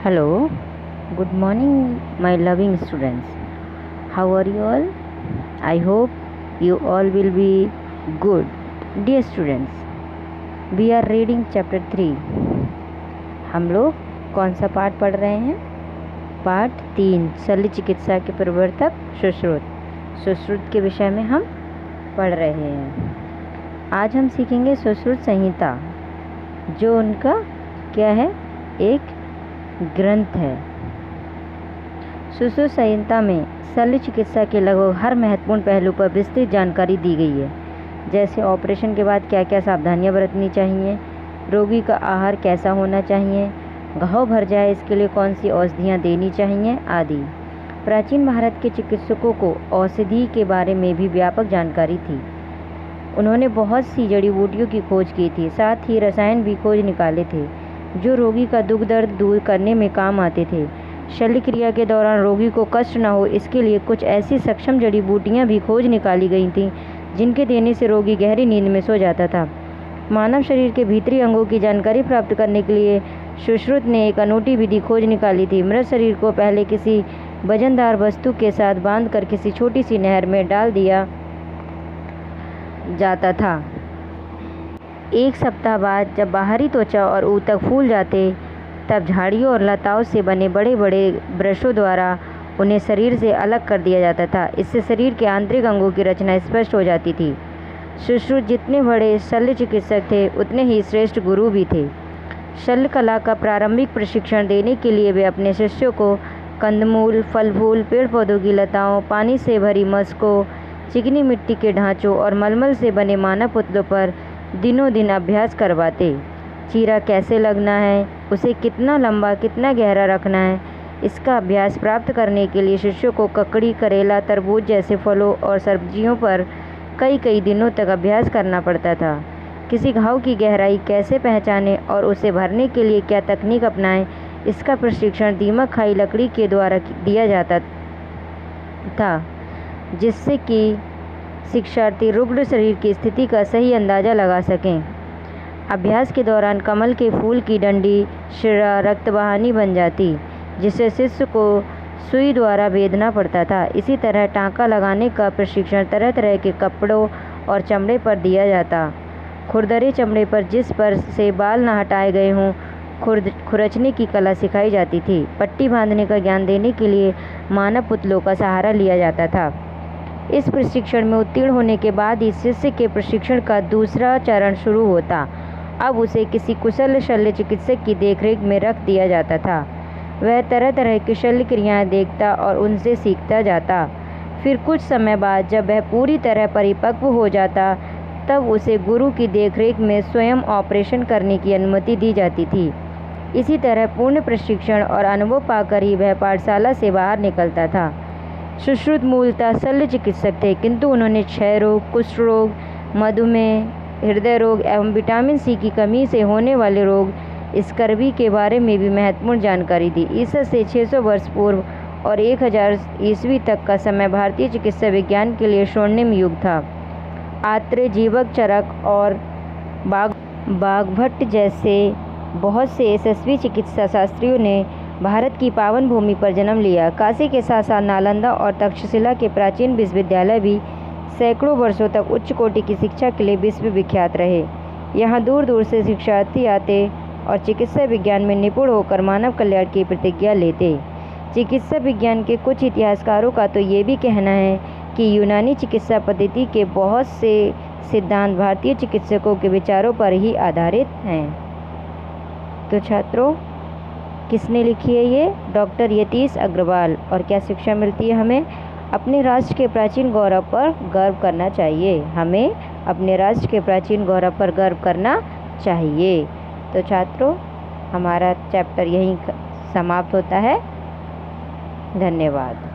Hello, good morning, my loving students. How are you all? I hope you all will be good. Dear students, we are reading chapter 3. हम लोग कौन सा पाठ पढ़ रहे हैं? पाठ 3, शल्य चिकित्सा के प्रवर्तक सुश्रुत। सुश्रुत के विषय में हम पढ़ रहे हैं। आज हम सीखेंगे सुश्रुत संहिता, जो उनका क्या है, एक ग्रंथ है। सुश्रुत संहिता में शल्य चिकित्सा के लगभग हर महत्वपूर्ण पहलू पर विस्तृत जानकारी दी गई है, जैसे ऑपरेशन के बाद क्या क्या सावधानियां बरतनी चाहिए, रोगी का आहार कैसा होना चाहिए, घाव भर जाए इसके लिए कौन सी औषधियाँ देनी चाहिए आदि। प्राचीन भारत के चिकित्सकों को औषधि के बारे में भी व्यापक जानकारी थी। उन्होंने बहुत सी जड़ी बूटियों की खोज की थी, साथ ही रसायन भी खोज निकाले थे जो रोगी का दुख दर्द दूर करने में काम आते थे। शल्य क्रिया के दौरान रोगी को कष्ट न हो, इसके लिए कुछ ऐसी सक्षम जड़ी बूटियाँ भी खोज निकाली गई थीं जिनके देने से रोगी गहरी नींद में सो जाता था। मानव शरीर के भीतरी अंगों की जानकारी प्राप्त करने के लिए सुश्रुत ने एक अनूठी विधि खोज निकाली थी। मृत शरीर को पहले किसी वजनदार वस्तु के साथ बांधकर किसी छोटी सी नहर में डाल दिया जाता था। एक सप्ताह बाद जब बाहरी त्वचा और ऊतक फूल जाते, तब झाड़ियों और लताओं से बने बड़े बड़े ब्रशों द्वारा उन्हें शरीर से अलग कर दिया जाता था। इससे शरीर के आंतरिक अंगों की रचना स्पष्ट हो जाती थी। सुश्रुत जितने बड़े शल्य चिकित्सक थे, उतने ही श्रेष्ठ गुरु भी थे। शल्य कला का प्रारंभिक प्रशिक्षण देने के लिए वे अपने शिष्यों को कंदमूल, फल फूल, पेड़ पौधों की लताओं, पानी से भरी मस्कों, चिकनी मिट्टी के ढांचों और मलमल से बने मानव पुतलों पर दिनों दिन अभ्यास करवाते। चीरा कैसे लगना है, उसे कितना लंबा कितना गहरा रखना है, इसका अभ्यास प्राप्त करने के लिए शिष्यों को ककड़ी, करेला, तरबूज जैसे फलों और सब्जियों पर कई कई दिनों तक अभ्यास करना पड़ता था। किसी घाव की गहराई कैसे पहचानें और उसे भरने के लिए क्या तकनीक अपनाएं, इसका प्रशिक्षण दीमक खाई लकड़ी के द्वारा दिया जाता था, जिससे कि शिक्षार्थी रुग्ण शरीर की स्थिति का सही अंदाज़ा लगा सकें। अभ्यास के दौरान कमल के फूल की डंडी शिरा रक्तवाहिनी बन जाती, जिसे शिष्य को सुई द्वारा भेदना पड़ता था। इसी तरह टाँका लगाने का प्रशिक्षण तरह तरह के कपड़ों और चमड़े पर दिया जाता। खुरदरे चमड़े पर जिस पर से बाल न हटाए गए हों, खुरचने की कला सिखाई जाती थी। पट्टी बांधने का ज्ञान देने के लिए मानव पुतलों का सहारा लिया जाता था। इस प्रशिक्षण में उत्तीर्ण होने के बाद ही शिष्य के प्रशिक्षण का दूसरा चरण शुरू होता। अब उसे किसी कुशल शल्य चिकित्सक की देखरेख में रख दिया जाता था। वह तरह तरह की शल्य क्रियाएं देखता और उनसे सीखता जाता। फिर कुछ समय बाद जब वह पूरी तरह परिपक्व हो जाता, तब उसे गुरु की देखरेख में स्वयं ऑपरेशन करने की अनुमति दी जाती थी। इसी तरह पूर्ण प्रशिक्षण और अनुभव पाकर ही वह पाठशाला से बाहर निकलता था। सुश्रुत मूलतः शल्य चिकित्सक थे, किंतु उन्होंने क्षय रोग, कुष्ठ रोग, मधुमेह, हृदय रोग एवं विटामिन सी की कमी से होने वाले रोग स्कर्वी के बारे में भी महत्वपूर्ण जानकारी दी। ईसा से 600 वर्ष पूर्व और 1000 ईस्वी तक का समय भारतीय चिकित्सा विज्ञान के लिए स्वर्णिम युग था। आत्रेय, जीवक, चरक और बाघभट्ट जैसे बहुत से यशस्वी चिकित्सा शास्त्रियों ने भारत की पावन भूमि पर जन्म लिया। काशी के साथ साथ नालंदा और तक्षशिला के प्राचीन विश्वविद्यालय भी सैकड़ों वर्षों तक उच्च कोटि की शिक्षा के लिए विश्व विख्यात रहे। यहाँ दूर दूर से शिक्षार्थी आते और चिकित्सा विज्ञान में निपुण होकर मानव कल्याण की प्रतिज्ञा लेते। चिकित्सा विज्ञान के कुछ इतिहासकारों का तो ये भी कहना है कि यूनानी चिकित्सा पद्धति के बहुत से सिद्धांत भारतीय चिकित्सकों के विचारों पर ही आधारित हैं। तो छात्रों, किसने लिखी है ये? डॉक्टर यतीश अग्रवाल। और क्या शिक्षा मिलती है हमें? अपने राष्ट्र के प्राचीन गौरव पर गर्व करना चाहिए। हमें अपने राष्ट्र के प्राचीन गौरव पर गर्व करना चाहिए। तो छात्रों, हमारा चैप्टर यहीं समाप्त होता है। धन्यवाद।